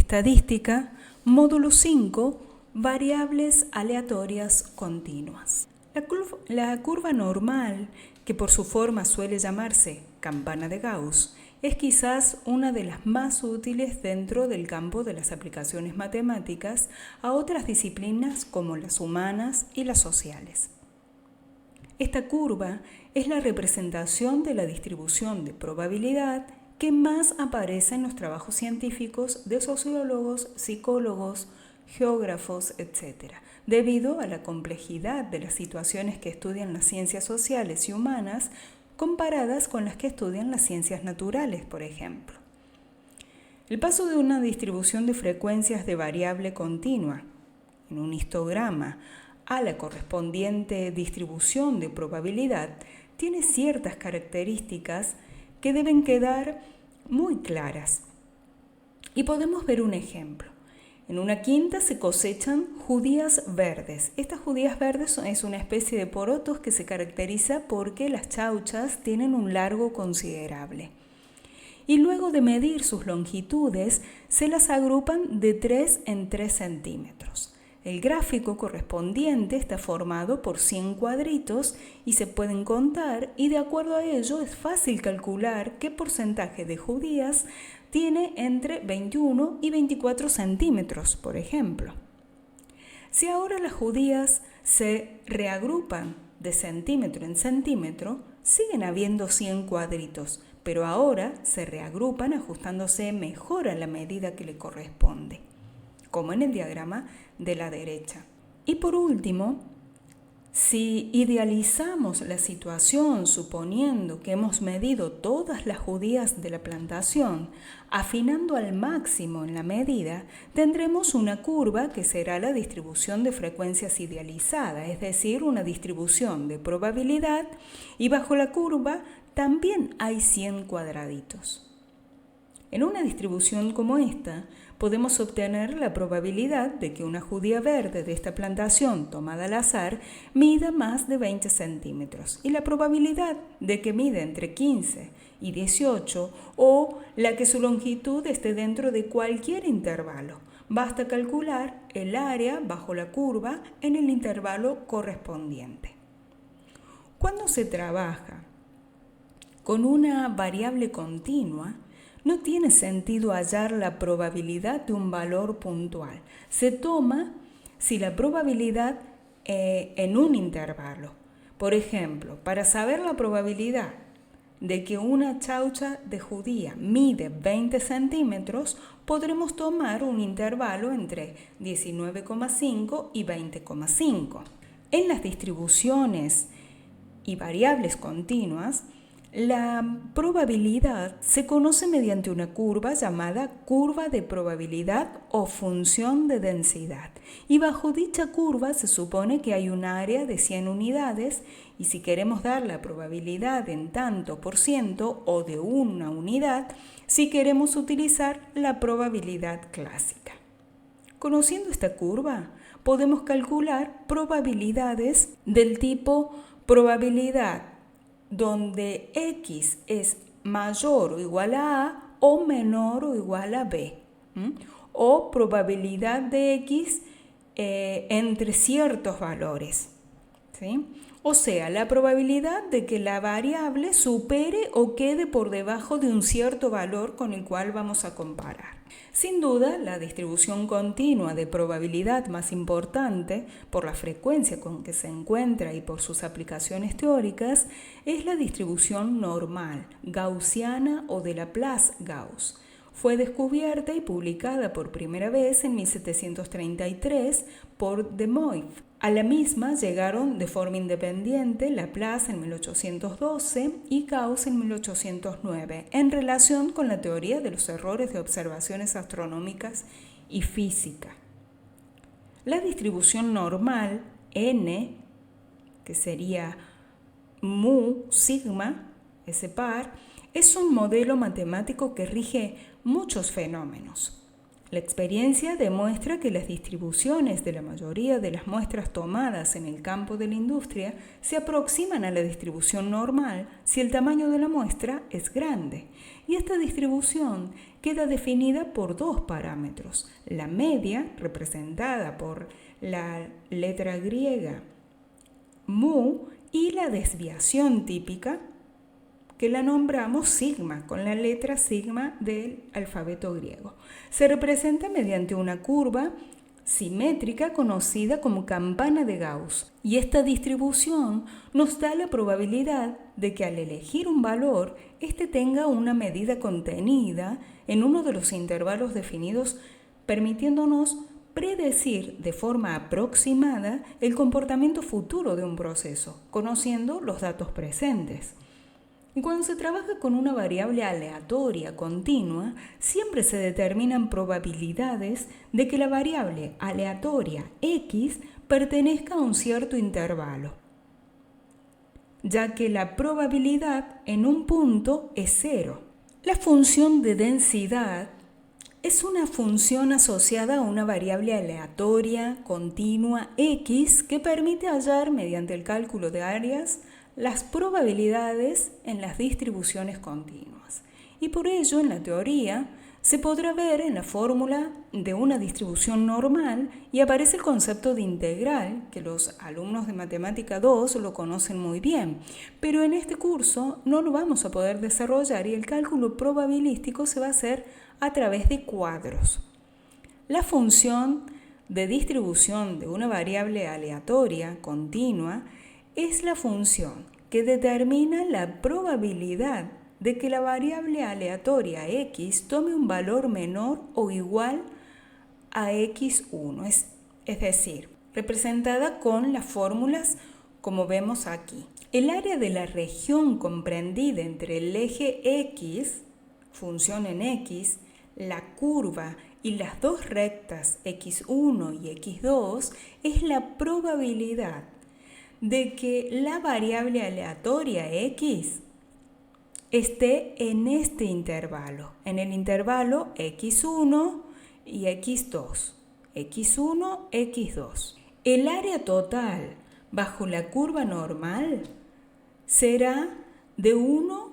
Estadística, módulo 5, variables aleatorias continuas. La curva normal, que por su forma suele llamarse campana de Gauss, es quizás una de las más útiles dentro del campo de las aplicaciones matemáticas a otras disciplinas como las humanas y las sociales. Esta curva es la representación de la distribución de probabilidad que más aparece en los trabajos científicos de sociólogos, psicólogos, geógrafos, etc., debido a la complejidad de las situaciones que estudian las ciencias sociales y humanas comparadas con las que estudian las ciencias naturales, por ejemplo. El paso de una distribución de frecuencias de variable continua en un histograma a la correspondiente distribución de probabilidad tiene ciertas características que deben quedar muy claras. Y podemos ver un ejemplo. En una quinta se cosechan judías verdes. Estas judías verdes es una especie de porotos que se caracteriza porque las chauchas tienen un largo considerable. Y luego de medir sus longitudes, se las agrupan de 3 en 3 centímetros. El gráfico correspondiente está formado por 100 cuadritos y se pueden contar, y de acuerdo a ello es fácil calcular qué porcentaje de judías tiene entre 21 y 24 centímetros, por ejemplo. Si ahora las judías se reagrupan de centímetro en centímetro, siguen habiendo 100 cuadritos, pero ahora se reagrupan ajustándose mejor a la medida que le corresponde, como en el diagrama de la derecha. Y por último, si idealizamos la situación suponiendo que hemos medido todas las judías de la plantación, afinando al máximo en la medida, tendremos una curva que será la distribución de frecuencias idealizada, es decir, una distribución de probabilidad, y bajo la curva también hay 100 cuadraditos. En una distribución como esta, podemos obtener la probabilidad de que una judía verde de esta plantación tomada al azar mida más de 20 centímetros y la probabilidad de que mida entre 15 y 18 o la que su longitud esté dentro de cualquier intervalo. Basta calcular el área bajo la curva en el intervalo correspondiente. Cuando se trabaja con una variable continua, no tiene sentido hallar la probabilidad de un valor puntual. Se toma si la probabilidad en un intervalo. Por ejemplo, para saber la probabilidad de que una chaucha de judía mide 20 centímetros, podremos tomar un intervalo entre 19,5 y 20,5. En las distribuciones y variables continuas, la probabilidad se conoce mediante una curva llamada curva de probabilidad o función de densidad. Y bajo dicha curva se supone que hay un área de 100 unidades y si queremos dar la probabilidad en tanto por ciento o de una unidad, si queremos utilizar la probabilidad clásica. Conociendo esta curva, podemos calcular probabilidades del tipo probabilidad donde X es mayor o igual a o menor o igual a B, o probabilidad de X entre ciertos valores, ¿sí? O sea, la probabilidad de que la variable supere o quede por debajo de un cierto valor con el cual vamos a comparar. Sin duda, la distribución continua de probabilidad más importante, por la frecuencia con que se encuentra y por sus aplicaciones teóricas, es la distribución normal, gaussiana o de Laplace-Gauss. Fue descubierta y publicada por primera vez en 1733 por de Moivre. A la misma llegaron de forma independiente Laplace en 1812 y Gauss en 1809, en relación con la teoría de los errores de observaciones astronómicas y física. La distribución normal, n, que sería mu sigma, ese par, es un modelo matemático que rige muchos fenómenos. La experiencia demuestra que las distribuciones de la mayoría de las muestras tomadas en el campo de la industria se aproximan a la distribución normal si el tamaño de la muestra es grande. Y esta distribución queda definida por dos parámetros: la media, representada por la letra griega mu, y la desviación típica, que la nombramos sigma, con la letra sigma del alfabeto griego. Se representa mediante una curva simétrica conocida como campana de Gauss, y esta distribución nos da la probabilidad de que al elegir un valor, éste tenga una medida contenida en uno de los intervalos definidos, permitiéndonos predecir de forma aproximada el comportamiento futuro de un proceso, conociendo los datos presentes. Y cuando se trabaja con una variable aleatoria continua, siempre se determinan probabilidades de que la variable aleatoria x pertenezca a un cierto intervalo, ya que la probabilidad en un punto es 0. La función de densidad es una función asociada a una variable aleatoria continua x que permite hallar, mediante el cálculo de áreas, las probabilidades en las distribuciones continuas. Y por ello, en la teoría, se podrá ver en la fórmula de una distribución normal y aparece el concepto de integral, que los alumnos de Matemática 2 lo conocen muy bien, pero en este curso no lo vamos a poder desarrollar y el cálculo probabilístico se va a hacer a través de cuadros. La función de distribución de una variable aleatoria continua es la función que determina la probabilidad de que la variable aleatoria x tome un valor menor o igual a x1, es decir, representada con las fórmulas como vemos aquí. El área de la región comprendida entre el eje x, función en x, la curva y las dos rectas x1 y x2 es la probabilidad de que la variable aleatoria x esté en este intervalo, en el intervalo x1 y x2, x1, x2. El área total bajo la curva normal será de 1,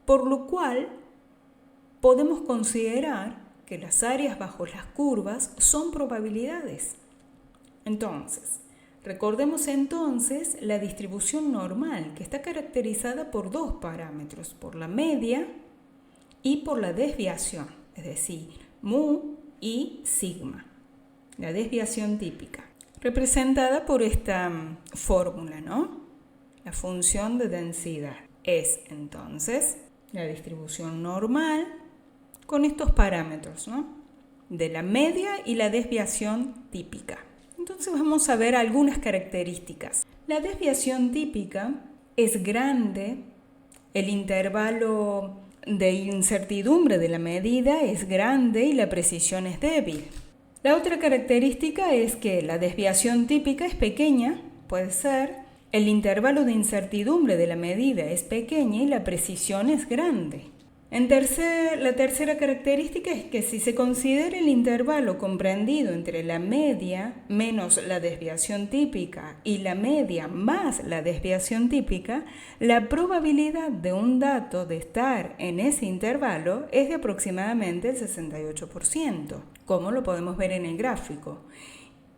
por lo cual podemos considerar que las áreas bajo las curvas son probabilidades. Recordemos entonces la distribución normal, que está caracterizada por dos parámetros, por la media y por la desviación, es decir, mu y sigma, la desviación típica, representada por esta fórmula, ¿no? La función de densidad es entonces la distribución normal con estos parámetros, ¿no? De la media y la desviación típica. Entonces vamos a ver algunas características. La desviación típica es grande, el intervalo de incertidumbre de la medida es grande y la precisión es débil. La otra característica es que la desviación típica es pequeña, puede ser, el intervalo de incertidumbre de la medida es pequeña y la precisión es grande. La tercera característica es que si se considera el intervalo comprendido entre la media menos la desviación típica y la media más la desviación típica, la probabilidad de un dato de estar en ese intervalo es de aproximadamente el 68%, como lo podemos ver en el gráfico.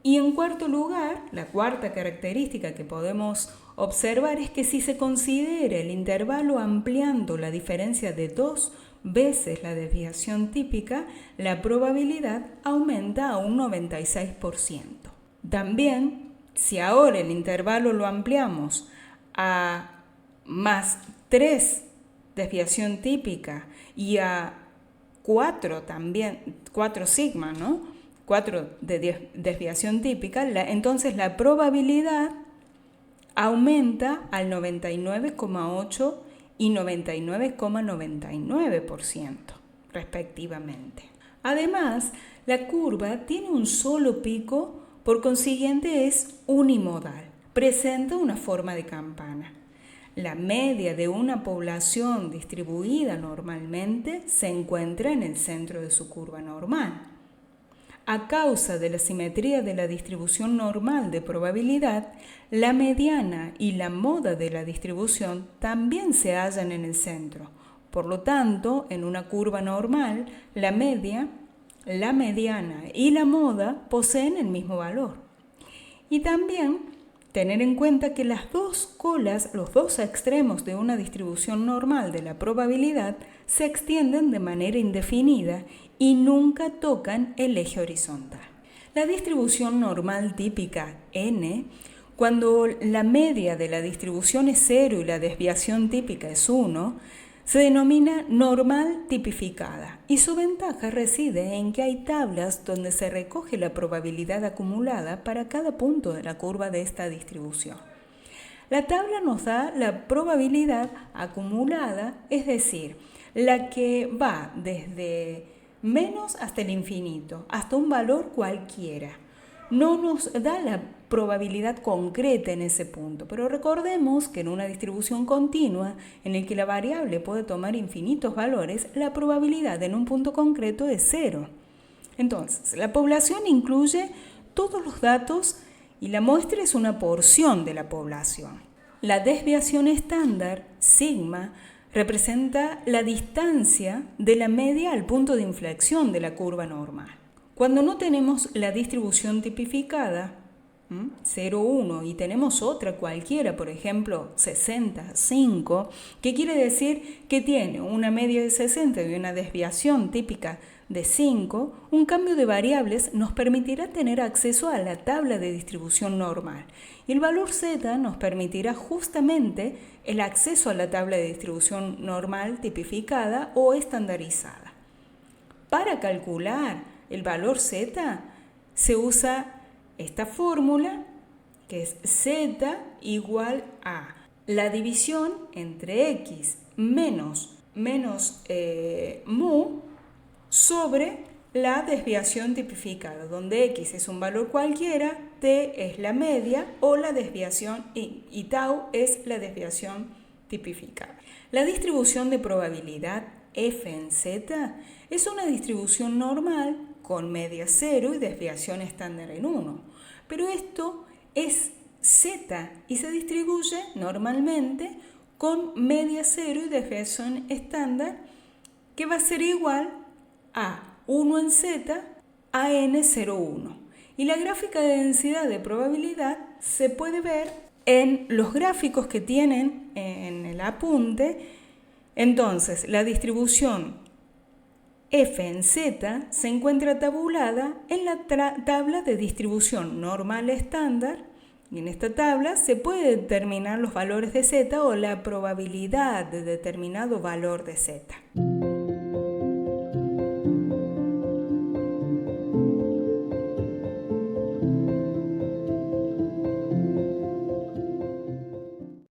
Y en cuarto lugar, la cuarta característica que podemos observar es que si se considera el intervalo ampliando la diferencia de 2 veces la desviación típica, la probabilidad aumenta a un 96%. También, si ahora el intervalo lo ampliamos a más 3 desviación típica y a 4 sigma, ¿no? 4 de desviación típica, entonces la probabilidad aumenta al 99,8 y 99,99% respectivamente. Además, la curva tiene un solo pico, por consiguiente es unimodal, presenta una forma de campana. La media de una población distribuida normalmente se encuentra en el centro de su curva normal. A causa de la simetría de la distribución normal de probabilidad, la mediana y la moda de la distribución también se hallan en el centro. Por lo tanto, en una curva normal, la media, la mediana y la moda poseen el mismo valor. Y también tener en cuenta que las dos colas, los dos extremos de una distribución normal de la probabilidad, se extienden de manera indefinida y nunca tocan el eje horizontal. La distribución normal típica n, cuando la media de la distribución es 0 y la desviación típica es 1, se denomina normal tipificada y su ventaja reside en que hay tablas donde se recoge la probabilidad acumulada para cada punto de la curva de esta distribución. La tabla nos da la probabilidad acumulada, es decir, la que va desde menos hasta el infinito, hasta un valor cualquiera. No nos da la probabilidad concreta en ese punto, pero recordemos que en una distribución continua en la que la variable puede tomar infinitos valores, la probabilidad en un punto concreto es 0. Entonces, la población incluye todos los datos y la muestra es una porción de la población. La desviación estándar, sigma, representa la distancia de la media al punto de inflexión de la curva normal. Cuando no tenemos la distribución tipificada, 0, 1, y tenemos otra cualquiera, por ejemplo 60, 5, que quiere decir que tiene una media de 60 y una desviación típica de 5, un cambio de variables nos permitirá tener acceso a la tabla de distribución normal. Y el valor z nos permitirá justamente el acceso a la tabla de distribución normal tipificada o estandarizada. Para calcular el valor z se usa esta fórmula que es z igual a la división entre x menos mu sobre la desviación tipificada, donde x es un valor cualquiera, t es la media o la desviación y tau es la desviación tipificada. La distribución de probabilidad f en z es una distribución normal con media 0 y desviación estándar en 1, pero esto es z y se distribuye normalmente con media 0 y desviación estándar que va a ser igual a 1 en z a n01. Y la gráfica de densidad de probabilidad se puede ver en los gráficos que tienen en el apunte. Entonces, la distribución f en z se encuentra tabulada en la tabla de distribución normal estándar, y en esta tabla se puede determinar los valores de z o la probabilidad de determinado valor de z.